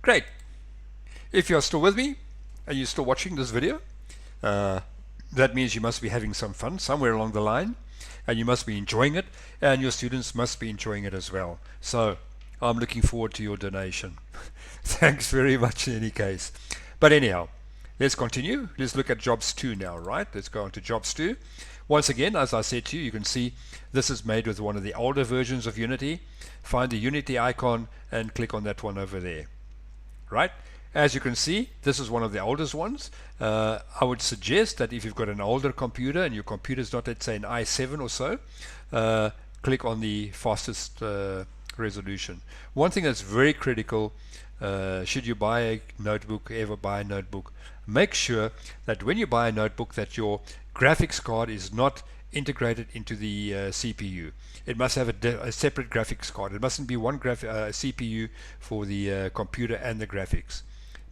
Great. If you're still with me and you're still watching this video, that means you must be having some fun somewhere along the line, and you must be enjoying it, and your students must be enjoying it as well. So I'm looking forward to your donation. Thanks very much in any case. But anyhow, let's continue. Let's look at jobs 2 now, right? Let's go on to jobs 2. Once again, as I said to you, you can see this is made with one of the older versions of Unity. Find the Unity icon and click on that one over there, right? As you can see, this is one of the oldest ones. I would suggest that if you've got an older computer and your computer is not, let's say, an i7 or so, click on the fastest resolution. One thing that's very critical, should you buy a notebook, ever buy a notebook, make sure that when you buy a notebook that your graphics card is not integrated into the CPU. It must have a separate graphics card. It mustn't be one CPU for the computer and the graphics.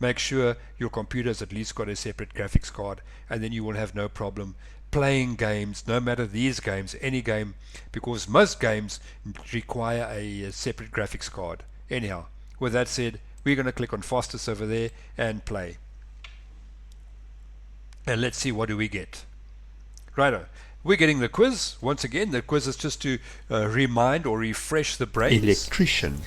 Make sure your computer has at least got a separate graphics card, and then you will have no problem playing games, no matter these games, any game, because most games require a separate graphics card. Anyhow, with that said, we're going to click on fastest over there and play. And let's see what do we get. Righto, we're getting the quiz. Once again, the quiz is just to remind or refresh the brains. Electrician.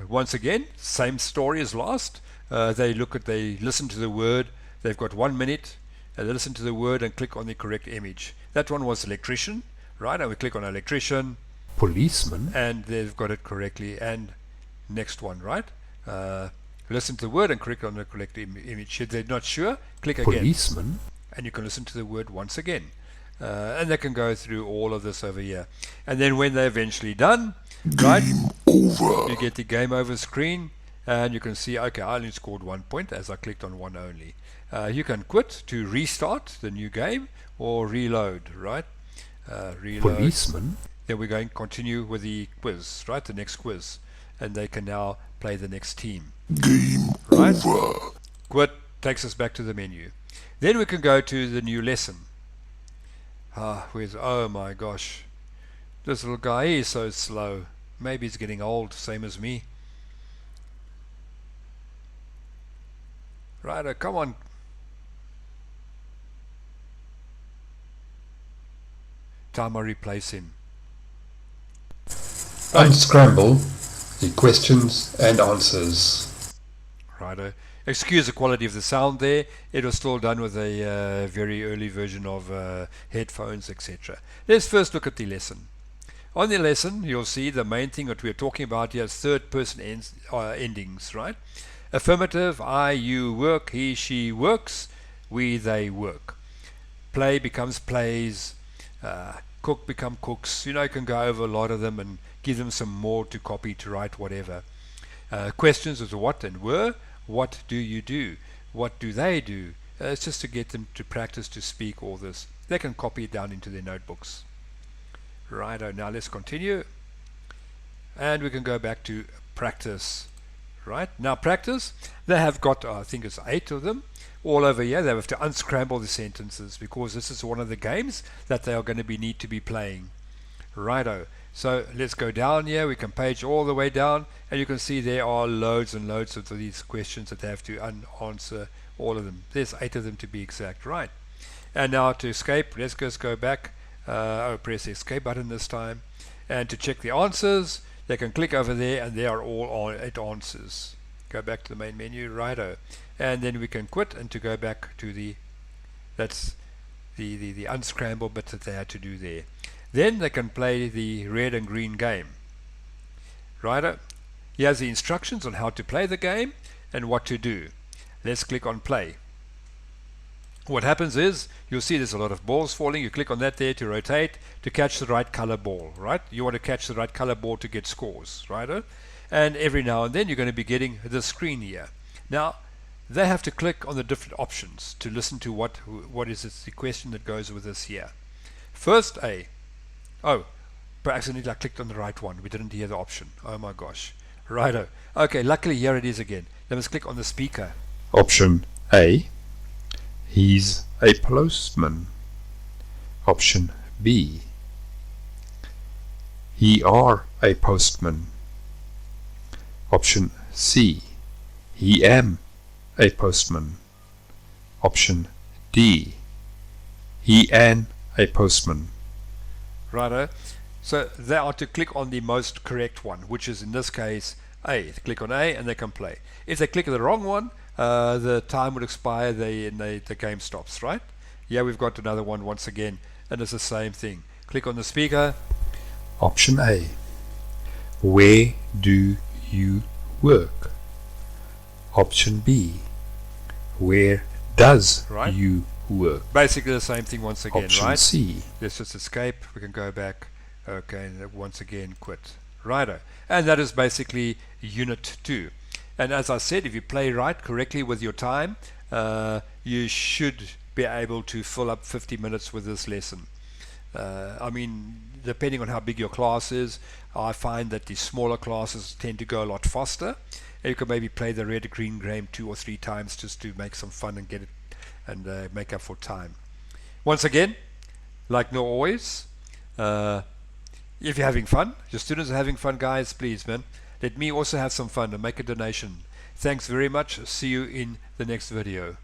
Once again, same story as last. They listen to the word. They've got 1 minute. They listen to the word and click on the correct image. That one was electrician, right? And we click on electrician. Policeman. And they've got it correctly. And next one, right? Listen to the word and click on the correct image. If they're not sure, click again. Policeman. And you can listen to the word once again. And they can go through all of this over here. And then when they're eventually done, right, you get the game over screen, and you can see, okay, I only scored 1 point as I clicked on one only. You can quit to restart the new game or reload, right? Reload. Policeman. Then we're going to continue with the quiz, right? The next quiz. And they can now play the next team. Game right? over. Quit takes us back to the menu. Then we can go to the new lesson. Oh my gosh, this little guy is so slow. Maybe he's getting old, same as me. Righto, come on. Time I replace him. Unscramble the questions and answers. Righto. Excuse the quality of the sound there. It was still done with a very early version of headphones, etc. Let's first look at the lesson. On the lesson, you'll see the main thing that we're talking about here is third person endings, right? Affirmative, I, you work, he, she works, we, they work. Play becomes plays, cook become cooks. You know, you can go over a lot of them and give them some more to copy, to write, whatever. Questions is what and were. What do you do? What do they do? It's just to get them to practice to speak all this. They can copy it down into their notebooks. Righto, now let's continue. And we can go back to practice. Right, now practice, they have got, I think it's 8 of them, all over here. They have to unscramble the sentences because this is one of the games that they are going to need to be playing. Righto. So let's go down here. We can page all the way down, and you can see there are loads and loads of these questions that they have to answer, all of them. There's 8 of them to be exact, right? And now to escape, let's just go back. Press the escape button this time. And to check the answers, they can click over there, and they are all 8 answers. Go back to the main menu, righto. And then we can quit, and to go back to that's the unscramble bit that they had to do there. Then they can play the red and green game. Righto. Here's the instructions on how to play the game and what to do. Let's click on play. What happens is, you'll see there's a lot of balls falling. You click on that there to rotate, to catch the right color ball, right? You want to catch the right color ball to get scores, righto? And every now and then you're going to be getting the screen here. Now, they have to click on the different options to listen to what is the question that goes with this here. First A. Oh, by accident I clicked on the right one. We didn't hear the option. Oh my gosh. Righto. Okay, luckily here it is again. Let us click on the speaker. Option A. He's a postman. Option B. He are a postman. Option C. He am a postman. Option D. He an a postman. Righto. So they are to click on the most correct one, which is in this case A. They click on A and they can play. If they click the wrong one, the time would expire, the game stops, right? Yeah, we've got another one once again, and it's the same thing. Click on the speaker. Option A. Where do you work? Option B. Where does Right. you work? Basically the same thing once again, Option right? C. Let's just escape. We can go back. Okay, and once again quit. Righto. And that is basically Unit 2. And as I said, if you play right correctly with your time, you should be able to fill up 50 minutes with this lesson. I mean, depending on how big your class is, I find that the smaller classes tend to go a lot faster. And you can maybe play the red green game 2 or 3 times just to make some fun and get it and make up for time. Once again, like no always, if you're having fun, your students are having fun, guys, please, man, let me also have some fun and make a donation. Thanks very much. See you in the next video.